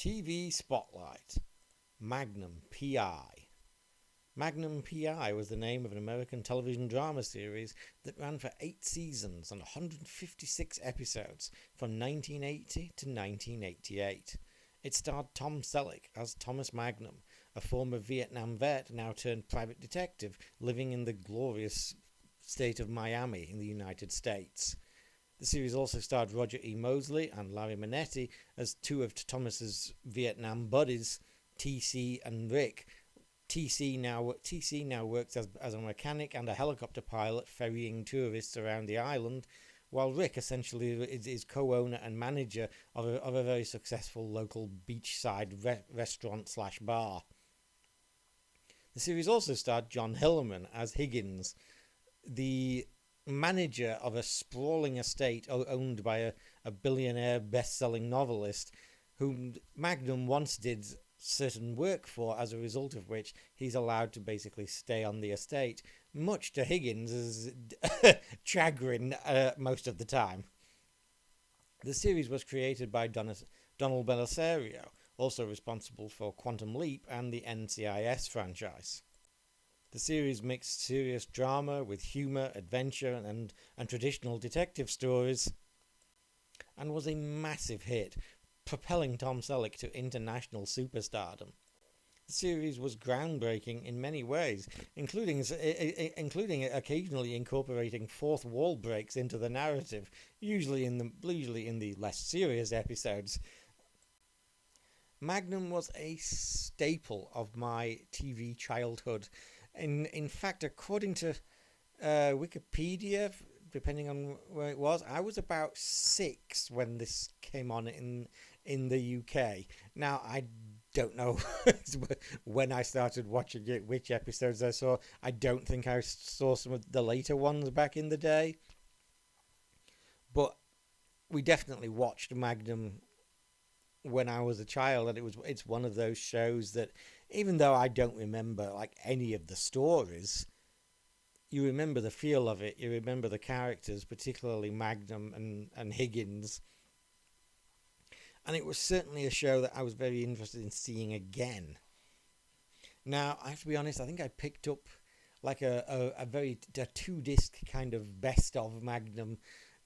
TV Spotlight. Magnum P.I. Magnum P.I. was the name of an American television drama series that ran for 8 seasons and 156 episodes from 1980 to 1988. It starred Tom Selleck as Thomas Magnum, a former Vietnam vet now turned private detective living in the glorious state of Miami in the United States. The series also starred Roger E. Mosley and Larry Manetti as two of Thomas's Vietnam buddies, TC and Rick. TC now works as a mechanic and a helicopter pilot ferrying tourists around the island, while Rick essentially is co-owner and manager of a very successful local beachside restaurant/bar. The series also starred John Hillerman as Higgins, the manager of a sprawling estate owned by a billionaire best-selling novelist whom Magnum once did certain work for, as a result of which he's allowed to basically stay on the estate, much to Higgins' chagrin most of the time. The series was created by Donald Bellisario, also responsible for Quantum Leap and the NCIS franchise. The series mixed serious drama with humour, adventure, and traditional detective stories, and was a massive hit, propelling Tom Selleck to international superstardom. The series was groundbreaking in many ways, including occasionally incorporating fourth wall breaks into the narrative, usually in the less serious episodes. Magnum was a staple of my TV childhood. In fact, according to Wikipedia, depending on where it was, I was about 6 when this came on in the UK. Now, I don't know when I started watching it, which episodes I saw. I don't think I saw some of the later ones back in the day. But we definitely watched Magnum when I was a child, and it's one of those shows that, even though I don't remember like any of the stories, you remember the feel of it, you remember the characters, particularly Magnum and Higgins. And it was certainly a show that I was very interested in seeing again. Now, I have to be honest, I think I picked up like a 2-disc kind of best of Magnum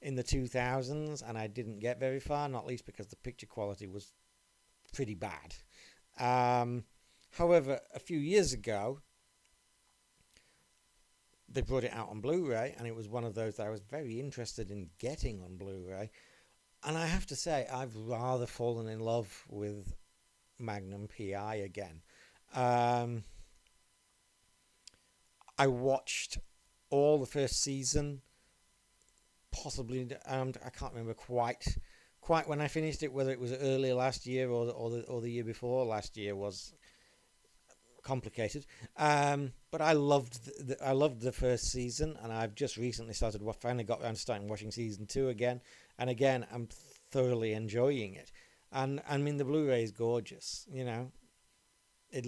in the 2000s, and I didn't get very far, not least because the picture quality was pretty bad. However, a few years ago, they brought it out on Blu-ray, and it was one of those that I was very interested in getting on Blu-ray. And I have to say, I've rather fallen in love with Magnum P.I. again. I watched all the first season, possibly, I can't remember quite when I finished it, whether it was earlier last year or the year before last year was complicated. But I loved the first season, and I've just recently finally got around to starting watching season 2 again, and again I'm thoroughly enjoying it. And I mean, the Blu-ray is gorgeous. You know, it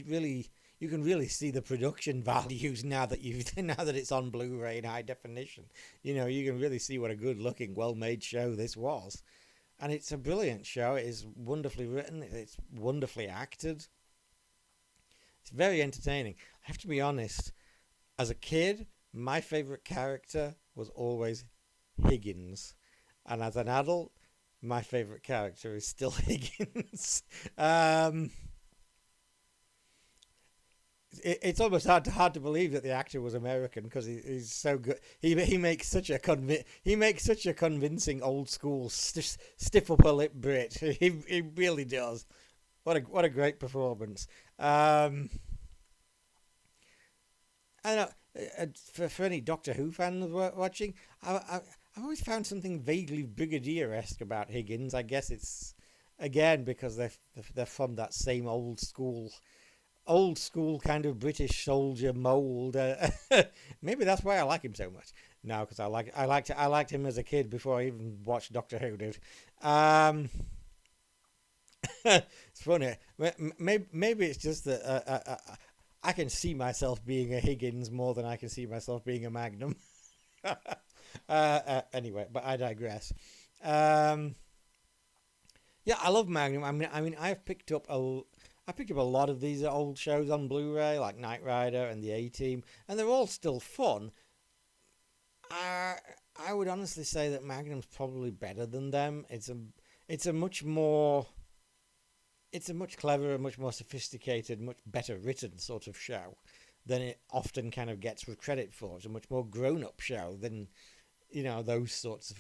really, you can really see the production values now that it's on Blu-ray in high definition. You know, you can really see what a good-looking, well-made show this was, and it's a brilliant show. It is wonderfully written. It's wonderfully acted. It's very entertaining. I have to be honest, as a kid, my favourite character was always Higgins. And as an adult, my favourite character is still Higgins. It's almost hard to believe that the actor was American, because he's so good. He makes such a convincing old school stiff upper lip Brit. He really does. What a great performance. I know, for any Doctor Who fans watching, I've always found something vaguely Brigadier-esque about Higgins. I guess it's, again, because they're from that same old school kind of British soldier mould. Maybe that's why I like him so much. No, because I liked him as a kid before I even watched Doctor Who, dude. It's funny. Maybe it's just that I can see myself being a Higgins more than I can see myself being a Magnum. Anyway, but I digress. Yeah, I love Magnum. I picked up a lot of these old shows on Blu-ray, like Knight Rider and the A Team, and they're all still fun. I I would honestly say that Magnum's probably better than them. It's a much more it's a much cleverer, much more sophisticated, much better written sort of show than it often kind of gets credit for. It's a much more grown-up show than those sorts of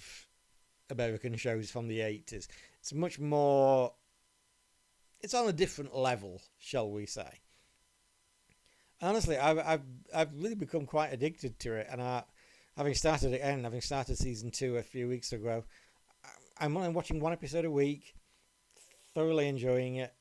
American shows from the 80s. It's much more. It's on a different level, shall we say? Honestly, I've really become quite addicted to it, and having started season two a few weeks ago, I'm only watching one episode a week, thoroughly enjoying it.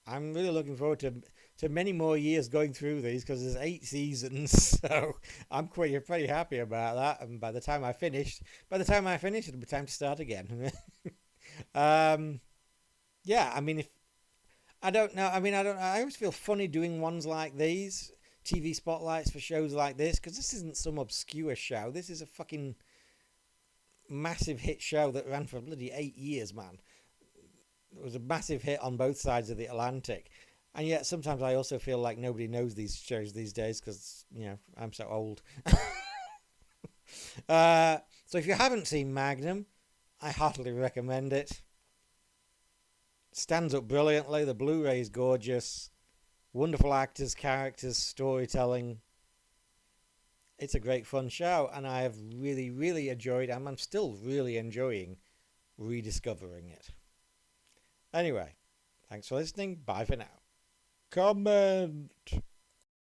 I'm really looking forward to many more years going through these because there's 8 seasons, so I'm quite pretty happy about that. And by the time I finish, it'll be time to start again. um, yeah, I mean, if I don't know, I mean, I don't. I always feel funny doing ones like these, TV spotlights for shows like this, because this isn't some obscure show. This is a fucking massive hit show that ran for bloody 8 years, man. It was a massive hit on both sides of the Atlantic. And yet sometimes I also feel like nobody knows these shows these days because, I'm so old. So if you haven't seen Magnum, I heartily recommend it. Stands up brilliantly. The Blu-ray is gorgeous. Wonderful actors, characters, storytelling. It's a great fun show, and I have really, really enjoyed it, and I'm still really enjoying rediscovering it. Anyway, thanks for listening. Bye for now. Comment!